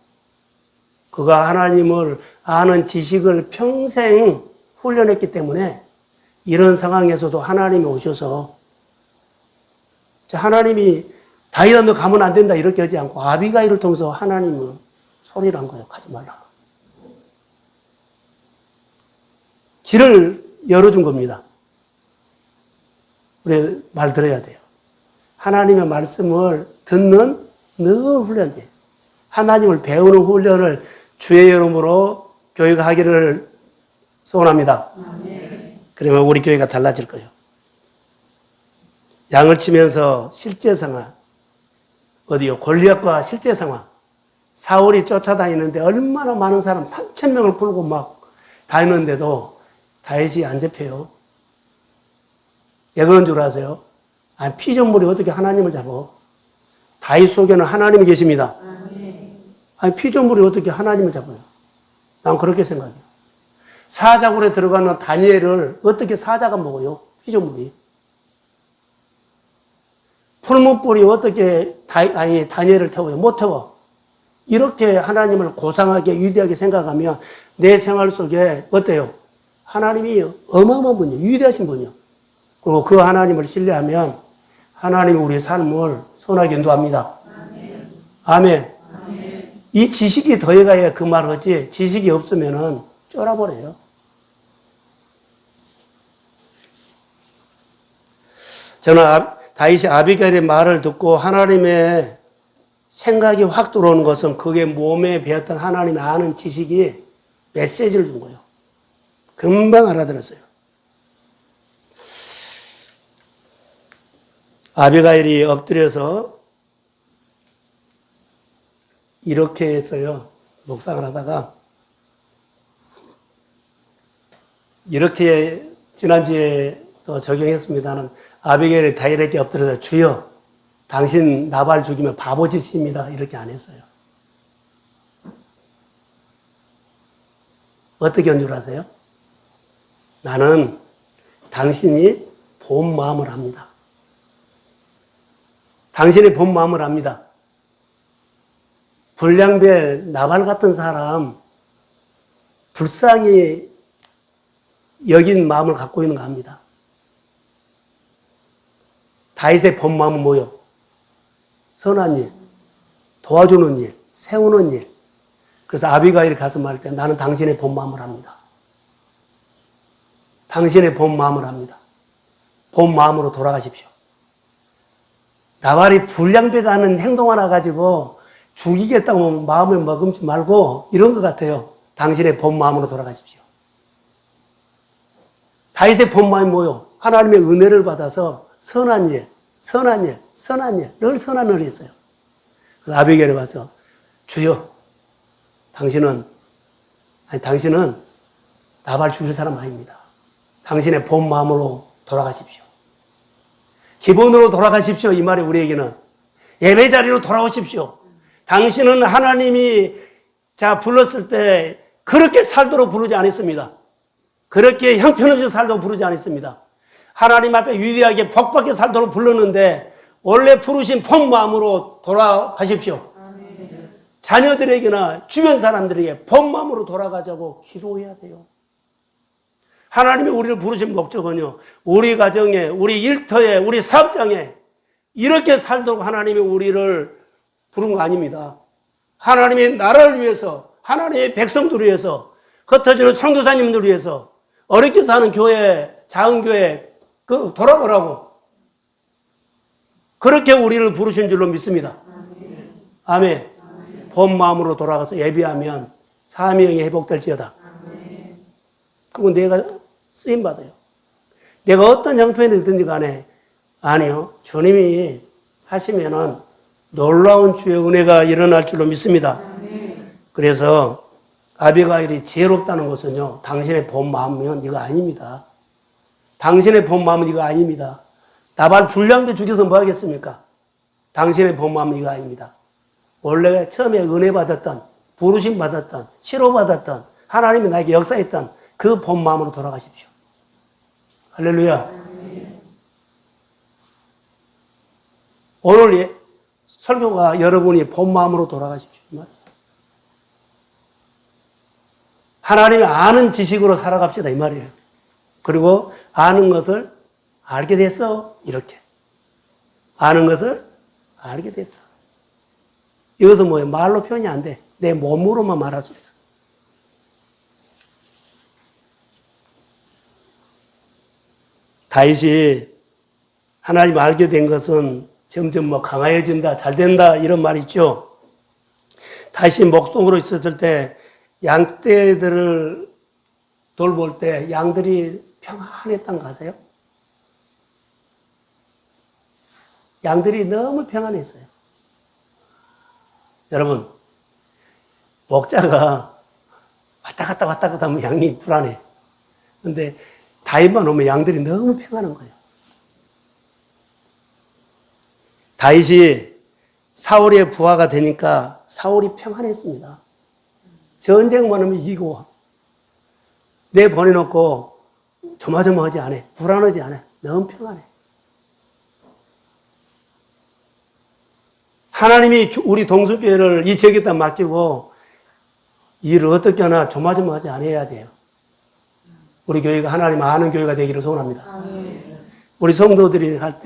그가 하나님을 아는 지식을 평생 훈련했기 때문에 이런 상황에서도 하나님이 오셔서 하나님이 다윗아 너 가면 안 된다 이렇게 하지 않고 아비가일을 통해서 하나님은 소리를 한 거예요. 가지 말라. 길을 열어준 겁니다. 우리 말 들어야 돼요. 하나님의 말씀을 듣는 늘 훈련돼요. 하나님을 배우는 훈련을 주의 이름으로 교회가 하기를 소원합니다. 그러면 우리 교회가 달라질 거예요. 양을 치면서 실제 상황, 어디요? 골리앗과 실제 상황. 사울이 쫓아다니는데 얼마나 많은 사람, 3,000명을 풀고 막 다니는데도 다윗이 안 잡혀요. 왜 그런 줄 아세요? 피조물이 어떻게 하나님을 잡아? 다윗 속에는 하나님이 계십니다. 피조물이 어떻게 하나님을 잡아요? 난 그렇게 생각해요. 사자굴에 들어가는 다니엘을 어떻게 사자가 먹어요? 피조물이. 풀무불이 어떻게 다니엘을 태워요? 못 태워. 이렇게 하나님을 고상하게 위대하게 생각하면 내 생활 속에 어때요? 하나님이 어마어마한 분이요. 위대하신 분이요. 그리고 그 하나님을 신뢰하면 하나님이 우리의 삶을 선하게 인도합니다. 아멘. 이 지식이 더해가야 그 말을 하지 지식이 없으면은 쫄아버려요. 저는 다윗이 아비갈의 말을 듣고 하나님의 생각이 확 들어오는 것은 그게 몸에 배웠던 하나님의 아는 지식이 메시지를 준 거예요. 금방 알아들었어요. 아비가일이 엎드려서 이렇게 했어요. 묵상을 하다가 이렇게 지난주에 또 적용했습니다는 아비가일이 다윗에게 엎드려서 주여 당신 나발 죽이면 바보짓입니다. 이렇게 안 했어요. 어떻게 한 줄 아세요? 나는 당신이 본 마음을 압니다. 당신의 본 마음을 압니다. 불량배 나발 같은 사람 불쌍히 여긴 마음을 갖고 있는 거 압니다. 다윗의 본 마음은 뭐요? 선한 일, 도와주는 일, 세우는 일. 그래서 아비가일이 가서 말할 때 나는 당신의 본 마음을 합니다. 당신의 본 마음을 합니다. 본 마음으로 돌아가십시오. 나발이 불량배가는 행동 하나 가지고 죽이겠다고 마음을 머금지 말고 이런 것 같아요. 당신의 본 마음으로 돌아가십시오. 다윗의 본 마음이 뭐요? 하나님의 은혜를 받아서 선한 일, 선한 일, 선한 일, 늘 선한 일을 했어요. 그래서 아비게일에 와서 주여, 당신은 나발 죽일 사람 아닙니다. 당신의 본 마음으로 돌아가십시오. 기본으로 돌아가십시오. 이 말이 우리에게는 예배 자리로 돌아오십시오. 당신은 하나님이 불렀을 때 그렇게 살도록 부르지 않았습니다. 그렇게 형편없이 살도록 부르지 않았습니다. 하나님 앞에 위대하게 복받게 살도록 불렀는데 원래 부르신 본 마음으로 돌아가십시오. 자녀들에게나 주변 사람들에게 본 마음으로 돌아가자고 기도해야 돼요. 하나님이 우리를 부르신 목적은요, 우리 가정에, 우리 일터에, 우리 사업장에 이렇게 살도록 하나님이 우리를 부른 거 아닙니다. 하나님의 나라를 위해서, 하나님의 백성들을 위해서, 흩어지는 선교사님들을 위해서, 어렵게 사는 교회, 작은 교회, 돌아보라고. 그렇게 우리를 부르신 줄로 믿습니다. 아멘. 본 마음으로 돌아가서 예비하면 사명이 회복될지어다. 그건 내가 쓰임받아요. 내가 어떤 형편이든지 간에, 아니요, 주님이 하시면은 놀라운 주의 은혜가 일어날 줄로 믿습니다. 그래서 아비가일이 지혜롭다는 것은요, 당신의 본 마음은 이거 아닙니다. 당신의 본 마음은 이거 아닙니다. 나발 불량배 죽여서 뭐 하겠습니까? 당신의 본 마음은 이거 아닙니다. 원래 처음에 은혜 받았던, 부르심 받았던, 치료 받았던, 하나님이 나에게 역사했던 그 본 마음으로 돌아가십시오. 할렐루야. 오늘 설교가 여러분이 본 마음으로 돌아가십시오. 하나님이 아는 지식으로 살아갑시다. 이 말이에요. 그리고 아는 것을 알게 됐어. 이렇게. 아는 것을 알게 됐어. 이것은 뭐예요? 말로 표현이 안 돼. 내 몸으로만 말할 수 있어. 다윗이 하나님 알게 된 것은 점점 강해진다, 잘 된다, 이런 말이 있죠. 다윗이 목동으로 있었을 때 양떼들을 돌볼 때 양들이 평안했던 거 아세요? 양들이 너무 평안했어요. 여러분, 목자가 왔다 갔다 하면 양이 불안해. 근데 다윗만 오면 양들이 너무 평안한 거예요. 다윗이 사울의 부하가 되니까 사울이 평안했습니다. 전쟁만 하면 이기고 내보내놓고 조마조마하지 않아. 불안하지 않아. 너무 평안해. 하나님이 우리 동수교회를 이 지역에다 맡기고 일을 어떻게 하나 조마조마하지 않아야 돼요. 우리 교회가 하나님 아는 교회가 되기를 소원합니다. 우리 성도들이 살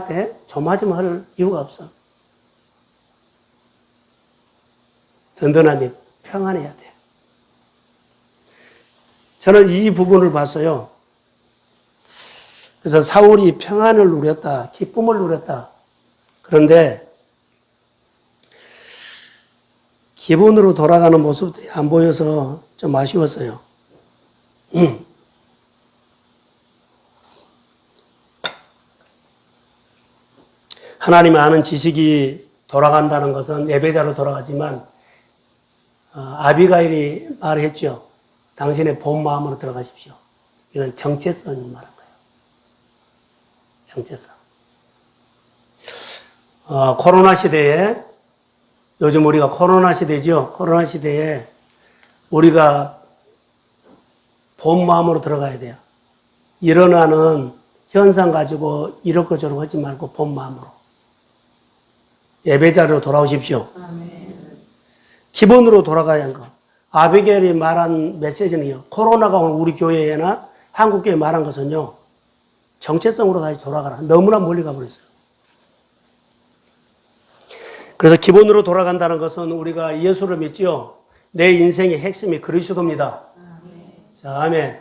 때 조마조마할 이유가 없어. 든든하니 평안해야 돼. 저는 이 부분을 봤어요. 그래서 사울이 평안을 누렸다, 기쁨을 누렸다. 그런데 기본으로 돌아가는 모습들이 안 보여서 좀 아쉬웠어요. 하나님 아는 지식이 돌아간다는 것은 예배자로 돌아가지만 아비가일이 말했죠. 당신의 본 마음으로 들어가십시오. 이건 정체성을 말한 거예요. 정체성. 코로나 시대에, 요즘 우리가 코로나 시대죠. 코로나 시대에 우리가 본 마음으로 들어가야 돼요. 일어나는 현상 가지고 이렇고 저렇고 하지 말고 본 마음으로. 예배자리로 돌아오십시오. 기본으로 돌아가야 하는 거. 아비게일이 말한 메시지는요, 코로나가 오늘 우리 교회나 한국교회에 말한 것은요, 정체성으로 다시 돌아가라. 너무나 멀리 가버렸어요. 그래서 기본으로 돌아간다는 것은 우리가 예수를 믿지요. 내 인생의 핵심이 그리스도입니다. 자, 아멘.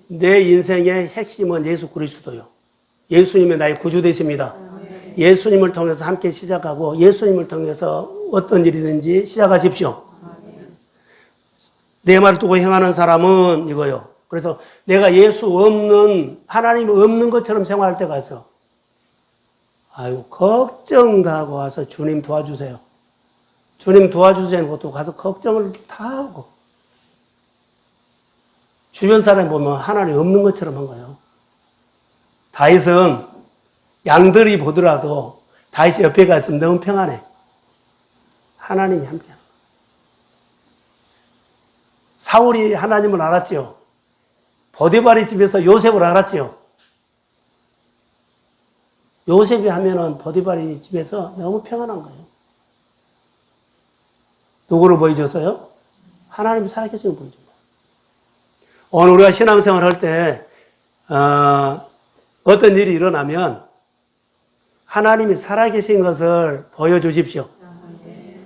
내 인생의 핵심은 예수 그리스도요. 예수님이 나의 구주 되십니다. 예수님을 통해서 함께 시작하고 예수님을 통해서 어떤 일이든지 시작하십시오. 내 말을 두고 행하는 사람은 이거요. 그래서 내가 예수 없는, 하나님 없는 것처럼 생활할 때 가서 아유, 걱정도 하고 와서 주님 도와주세요. 주님 도와주세요. 것도 가서 걱정을 다 하고. 주변 사람 보면 하나님 없는 것처럼 한 거예요. 다윗은 양들이 보더라도 다윗이 옆에 가 있으면 너무 평안해. 하나님이 함께. 사울이 하나님을 알았지요. 보디발의 집에서 요셉을 알았지요. 요셉이 하면은 보디발의 집에서 너무 평안한 거예요. 누구를 보여줬어요? 하나님이 살아계신 걸 보여준 거예요. 오늘 우리가 신앙생활 할 때, 어떤 일이 일어나면 하나님이 살아계신 것을 보여주십시오.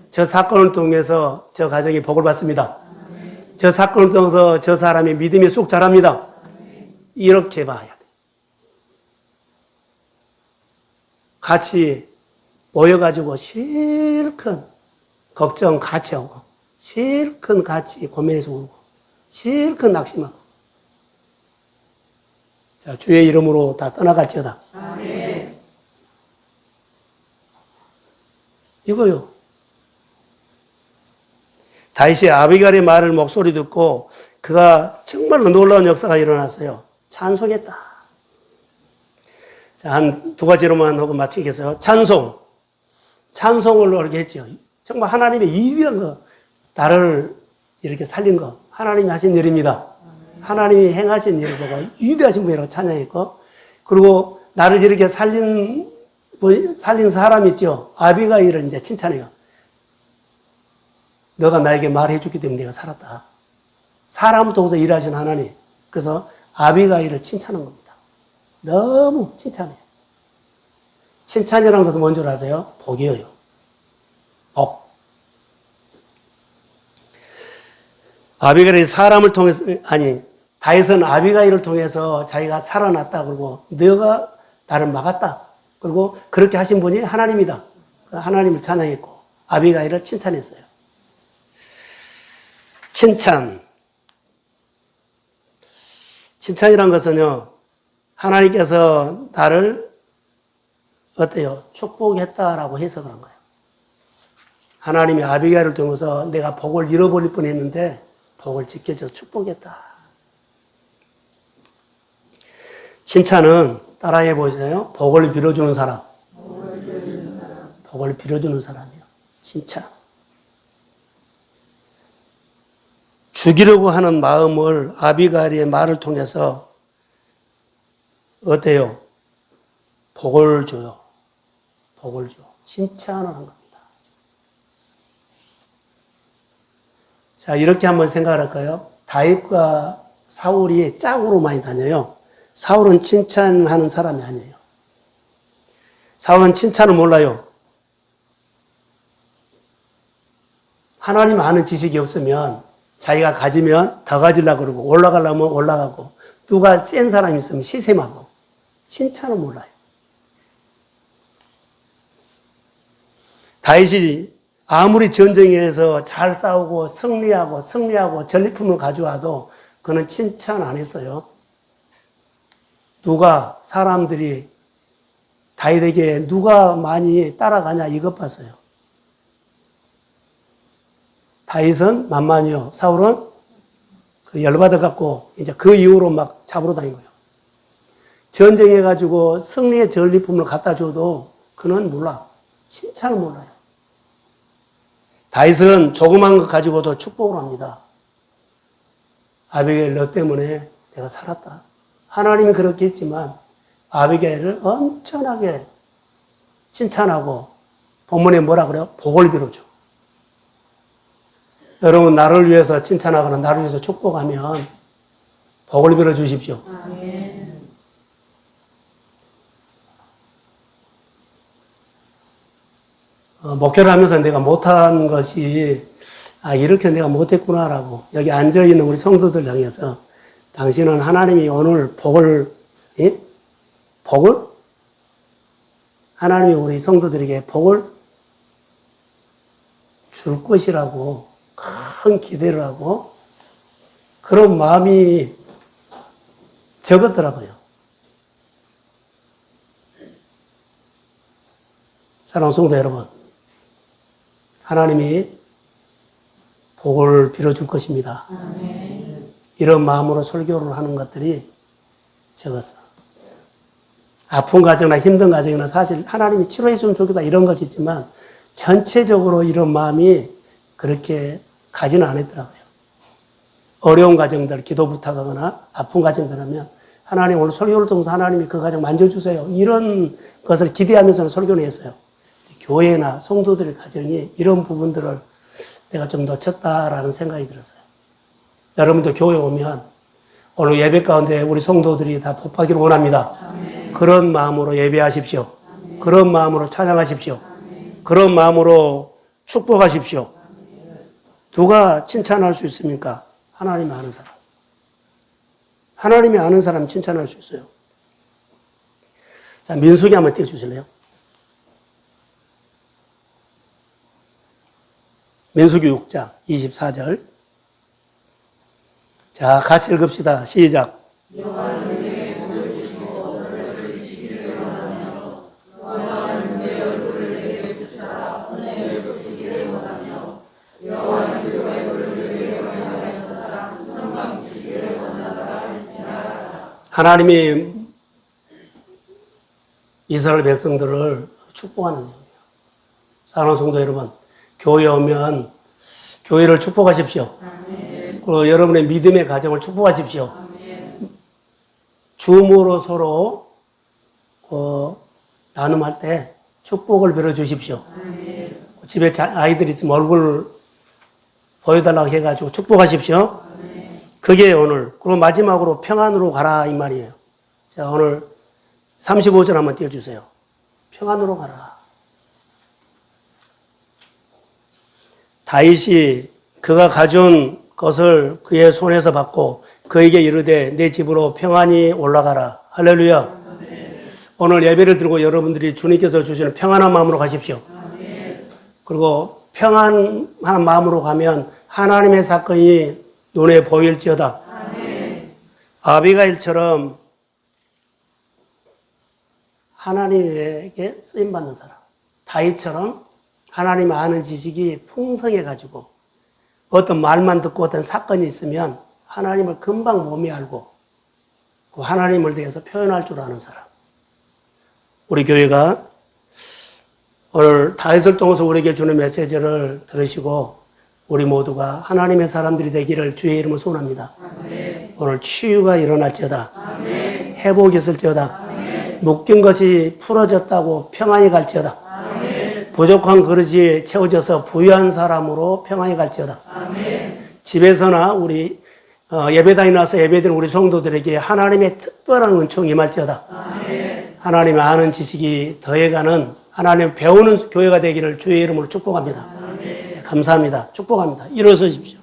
저 사건을 통해서 저 가정이 복을 받습니다. 저 사건을 통해서 저 사람이 믿음이 쑥 자랍니다. 이렇게 봐야 돼. 같이 모여가지고 실컷 걱정 같이 하고, 실컷 같이 고민해서 울고, 실컷 낙심하고. 자, 주의 이름으로 다 떠나갈지어다. 아멘. 이거요. 다윗이 아비갈의 말을 목소리 듣고 그가 정말로 놀라운 역사가 일어났어요. 찬송했다. 자, 한 두 가지로만 하고 마치겠어요. 찬송. 찬송을 이렇게 했죠. 정말 하나님의 이기한 거, 나를 이렇게 살린 거, 하나님이 하신 일입니다. 하나님이 행하신 일을 보고 위대하신 분이라고 찬양했고, 그리고 나를 이렇게 살린 사람 있죠. 아비가일을 이제 칭찬해요. 너가 나에게 말해줬기 때문에 내가 살았다. 사람을 통해서 일하신 하나님. 그래서 아비가일을 칭찬한 겁니다. 너무 칭찬해요. 칭찬이라는 것은 뭔 줄 아세요? 복이에요. 복. 아비가일이 사람을 통해서, 다윗은 아비가일을 통해서 자기가 살아났다. 그리고 너가 나를 막았다. 그리고 그렇게 하신 분이 하나님이다. 하나님을 찬양했고 아비가일을 칭찬했어요. 칭찬. 칭찬이란 것은요, 하나님께서 나를 어때요? 축복했다라고 해서 그런 거예요. 하나님이 아비가일을 통해서 내가 복을 잃어버릴 뻔했는데 복을 지켜줘 축복했다. 칭찬은 따라해 보세요. 복을 빌어주는 사람. 복을 빌어주는 사람이요. 칭찬. 죽이려고 하는 마음을 아비가일의 말을 통해서 어때요? 복을 줘요. 복을 줘. 칭찬을 한 겁니다. 자, 이렇게 한번 생각을 할까요? 다윗과 사울이 짝으로 많이 다녀요. 사울은 칭찬하는 사람이 아니에요. 사울은 칭찬을 몰라요. 하나님 아는 지식이 없으면 자기가 가지면 더 가지려고 그러고 올라가려면 올라가고 누가 센 사람이 있으면 시샘하고 칭찬을 몰라요. 다윗이 아무리 전쟁에서 잘 싸우고 승리하고 전리품을 가져와도 그는 칭찬 안 했어요. 사람들이 다윗에게 누가 많이 따라가냐 이것 봤어요. 다윗은 만만이요. 사울은 열받아갖고 이제 그 이후로 막 잡으러 다닌 거예요. 전쟁해가지고 승리의 전리품을 갖다 줘도 그는 몰라. 칭찬을 몰라요. 다윗은 조그만 것 가지고도 축복을 합니다. 아비게일 너 때문에 내가 살았다. 하나님이 그렇게 했지만 아비게일을 엄청나게 칭찬하고 본문에 뭐라 그래요? 복을 빌어줘. 여러분 나를 위해서 칭찬하거나 나를 위해서 축복하면 복을 빌어주십시오. 아멘. 목회를 하면서 내가 못한 것이 이렇게 내가 못했구나라고 여기 앉아있는 우리 성도들 향해서 당신은 하나님이 오늘 복을 하나님이 우리 성도들에게 복을 줄 것이라고 큰 기대를 하고 그런 마음이 적었더라고요. 사랑하는 성도 여러분, 하나님이 복을 빌어줄 것입니다. 이런 마음으로 설교를 하는 것들이 적었어. 아픈 가정이나 힘든 가정이나 사실 하나님이 치료해 주면 좋겠다 이런 것이 있지만 전체적으로 이런 마음이 그렇게 가지는 않았더라고요. 어려운 가정들 기도 부탁하거나 아픈 가정들 하면 하나님 오늘 설교를 통해서 하나님이 그 가정 만져주세요. 이런 것을 기대하면서는 설교를 했어요. 교회나 성도들의 가정이 이런 부분들을 내가 좀 놓쳤다라는 생각이 들었어요. 여러분도 교회 오면 오늘 예배 가운데 우리 성도들이 다 복받기를 원합니다. 아멘. 그런 마음으로 예배하십시오. 아멘. 그런 마음으로 찬양하십시오. 아멘. 그런 마음으로 축복하십시오. 아멘. 누가 칭찬할 수 있습니까? 하나님이 아는 사람. 하나님이 아는 사람 칭찬할 수 있어요. 자, 민수기 한번 띄워주실래요? 민수기 6장 24절. 자, 같이 읽읍시다. 시작. 하나님이 이스라엘 백성들을 축복하는 거예요. 사랑하는 성도 여러분, 교회에 오면 교회를 축복하십시오. 아멘. 그리고 여러분의 믿음의 가정을 축복하십시오. 아멘. 줌으로 서로 나눔할 때 축복을 빌어주십시오. 아멘. 집에 아이들이 있으면 얼굴 보여달라고 해가지고 축복하십시오. 아멘. 그게 오늘. 그리고 마지막으로 평안으로 가라 이 말이에요. 자, 오늘 35절 한번 띄워주세요. 평안으로 가라. 다윗이 그가 가져온 것을 그의 손에서 받고 그에게 이르되 내 집으로 평안히 올라가라. 할렐루야. 아멘. 오늘 예배를 드리고 여러분들이 주님께서 주시는 평안한 마음으로 가십시오. 아멘. 그리고 평안한 마음으로 가면 하나님의 사건이 눈에 보일지어다. 아멘. 아비가일처럼 하나님에게 쓰임받는 사람. 다윗처럼 하나님 아는 지식이 풍성해가지고 어떤 말만 듣고 어떤 사건이 있으면 하나님을 금방 몸이 알고 그 하나님을 대해서 표현할 줄 아는 사람. 우리 교회가 오늘 다윗을 통해서 우리에게 주는 메시지를 들으시고 우리 모두가 하나님의 사람들이 되기를 주의 이름으로 소원합니다. 아멘. 오늘 치유가 일어날지어다. 아멘. 회복이 있을지어다. 아멘. 묶인 것이 풀어졌다고 평안히 갈지어다. 부족한 그릇이 채워져서 부유한 사람으로 평안히 갈지어다. 아멘. 집에서나 우리 예배당에 나와서 예배드리는 우리 성도들에게 하나님의 특별한 은총이 임할지어다. 아멘. 하나님의 아는 지식이 더해가는 하나님 배우는 교회가 되기를 주의 이름으로 축복합니다. 아멘. 감사합니다. 축복합니다. 일어서십시오.